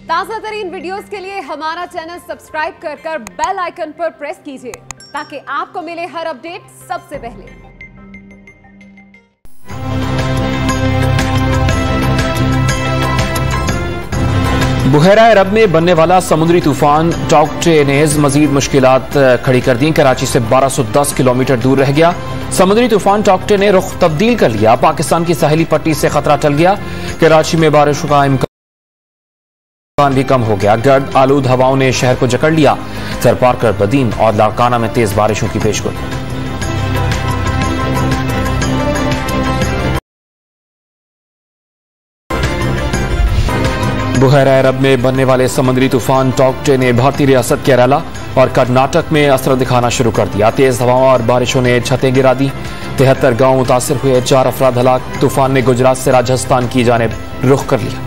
ताजा तरीन वीडियोस के लिए हमारा चैनल सब्सक्राइब कर बेल आइकन पर प्रेस कीजिए ताकि आपको मिले हर अपडेट सबसे पहले। बुहेरा अरब में बनने वाला समुद्री तूफान टॉक्टे ने मजीद मुश्किलात खड़ी कर दी। कराची से 1210 किलोमीटर दूर रह गया। समुद्री तूफान टॉक्टे ने रुख तब्दील कर लिया। पाकिस्तान की साहिली पट्टी से खतरा टल गया। कराची में बारिश का इम्कान भी कम हो गया। गर्द आलूद हवाओं ने शहर को जकड़ लिया। सरपारकर, बदीन और लाड़काना में तेज बारिशों की पेशगोई। बुहेरा अरब में बनने वाले समुद्री तूफान टॉक्टे ने भारतीय रियासत केरला और कर्नाटक में असर दिखाना शुरू कर दिया। तेज हवाओं और बारिशों ने छतें गिरा दी। 73 गांव मुतासिर हुए, 4 अफराद हलाक। तूफान ने गुजरात से राजस्थान की जानिब रुख कर लिया।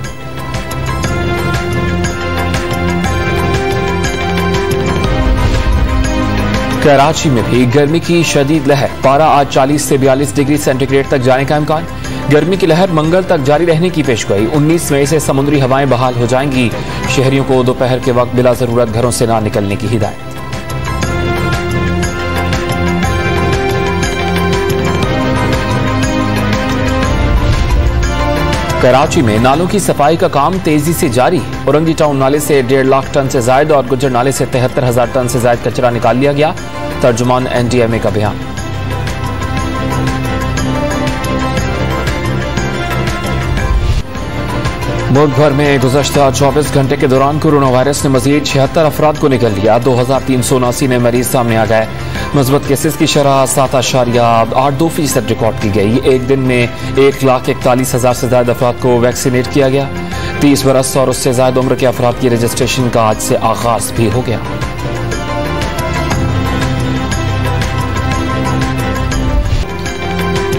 कराची में भी गर्मी की शदीद लहर। पारा आज 40 से 42 डिग्री सेंटीग्रेड तक जाने का इम्कान। गर्मी की लहर मंगल तक जारी रहने की पेशगोई। 19 मई से समुद्री हवाएं बहाल हो जाएंगी। शहरियों को दोपहर के वक्त बिला जरूरत घरों से ना निकलने की हिदायत। कराची में नालों की सफाई का काम तेजी से जारी। औरंगी टाउन नाले से 1.5 लाख टन से जायद और गुज्जर नाले से 73,000 टन से जायद कचरा निकाल लिया गया। तर्जुमान NDMA का बयान। मुल्क भर में गुज़श्ता 24 घंटे के दौरान कोरोना वायरस ने मजीद 76 अफराद को निकल लिया। 2379 नए मरीज सामने आ गए। मुस्बत केसेस की शरह 7.82% रिकॉर्ड की गई। एक दिन में 1,41,000 से ज्यादा अफराद को वैक्सीनेट किया गया। 30 बरस और उससे ज्यादा उम्र के अफराद की रजिस्ट्रेशन का आज से आगाज भी हो गया।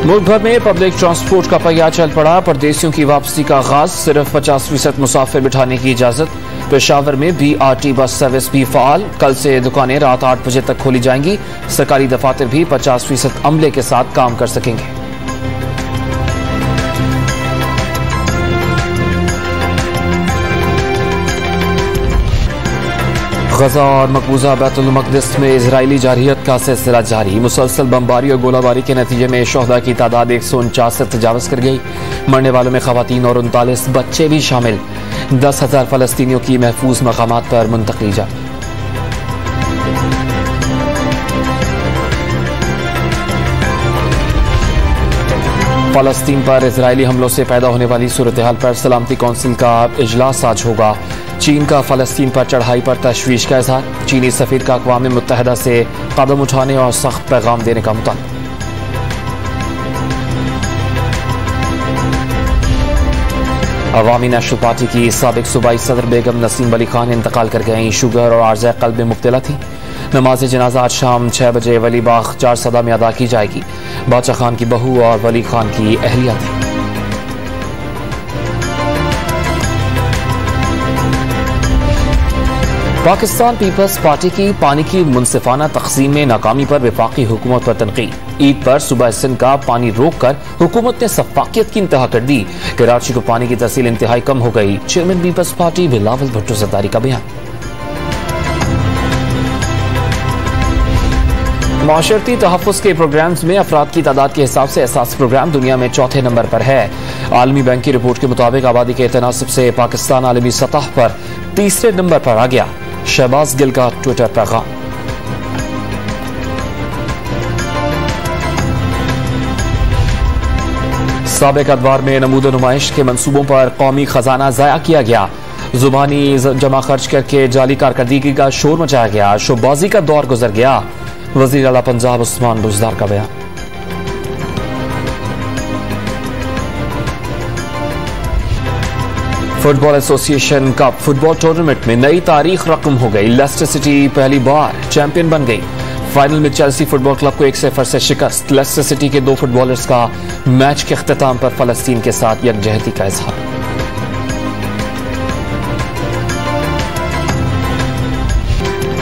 मुल्क भर में पब्लिक ट्रांसपोर्ट का पहिया चल पड़ा। परदेसियों की वापसी का आगाज। सिर्फ 50% मुसाफिर बिठाने की इजाजत। पेशावर में BRT बस सर्विस भी फाल। कल से दुकानें रात 8 बजे तक खोली जाएंगी। सरकारी दफातर भी 50% अमले के साथ काम कर सकेंगे। गजा और मकबूजा बैतुल मक़दिस में इजरायली जारहियत का सिलसिला जारी। मुसलसल बमबारी और गोलाबारी के नतीजे में शोहदा की तादाद 149 से तजावज़ कर गई। मरने वालों में ख़वातीन और 39 बच्चे भी शामिल। 10,000 फ़लस्तीनियों की महफूज मकामात पर मुंतक़ली जारी। फ़लस्तीन पर इजरायली हमलों से पैदा होने वाली सूरत हाल पर सलामती कौंसिल का इजलास आज होगा। चीन का फ़लस्तीन पर चढ़ाई पर तशवीश का इजहार। चीनी सफीर का अक़वाम मुत्तहिदा से कदम उठाने और सख्त पैगाम देने का मुतालबा। अवामी नेशनल पार्टी की साबिक सूबाई सदर बेगम नसीम अली खान इंतकाल कर गईं। शुगर और आर्ज़ क़ल्ब में मुब्तला थी। नमाज जनाजा आज शाम 6 बजे वली बाग 4 सदा में अदा की जाएगी। बादशाह खान की बहू और वली खान की अहलिया थी। पाकिस्तान पीपल्स पार्टी की पानी की मुनसिफाना तक़सीम में नाकामी पर वफाकी हुकूमत पर तनकीद। ईद पर सूबा सिंध का पानी रोक कर हुकूमत ने सफाकियत की इंतहा कर दी। कराची को पानी की तहसील इंतहाई कम हो गई। चेयरमैन पीपल्स पार्टी बिलावल भुट्टो ज़रदारी का बयान। माशरती तहफ़्फ़ुज़ के प्रोग्राम्स में अफराद की तादाद के हिसाब से एहसास प्रोग्राम दुनिया में चौथे नंबर पर है। आलमी बैंक की रिपोर्ट के मुताबिक आबादी के तनासब से पाकिस्तान आलमी सतह पर तीसरे नंबर पर आ गया। शहबाज गिल का ट्विटर पैगाम। साबिक अदवार में नमूद नुमाइश के मंसूबों पर कौमी खजाना ज़ाया किया गया। जुबानी जमा खर्च करके जाली कारकर्दगी का शोर मचाया गया। शोबाजी का दौर गुजर गया। वज़ीर आला पंजाब उस्मान बुज़दार का बयान। Football association cup football tournament में नई तारीख रकम हो गई। लेस्टर सिटी पहली बार चैंपियन बन गई। फाइनल में चेल्सी फुटबॉल क्लब को 1-0 से शिकस्त। लेस्टर सिटी के 2 फुटबॉलर्स का मैच के अख्तिताम पर फलस्तीन के साथ यकजहती का इजहार।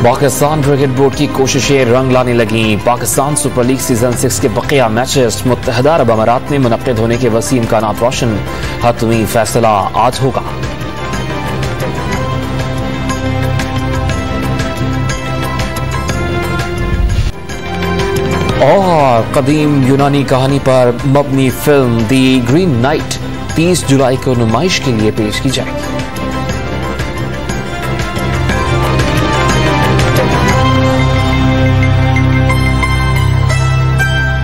पाकिस्तान क्रिकेट बोर्ड की कोशिशें रंग लाने लगी। पाकिस्तान सुपर लीग सीजन 6 के बकिया मैचेस मुत्तहदा अरब अमारात में मुनक्किद होने के वसी इम्कानात रोशन। हतमी फैसला आज होगा। और कदीम यूनानी कहानी पर मबनी फिल्म दी ग्रीन नाइट 30 जुलाई को नुमाइश के लिए पेश की जाएगी।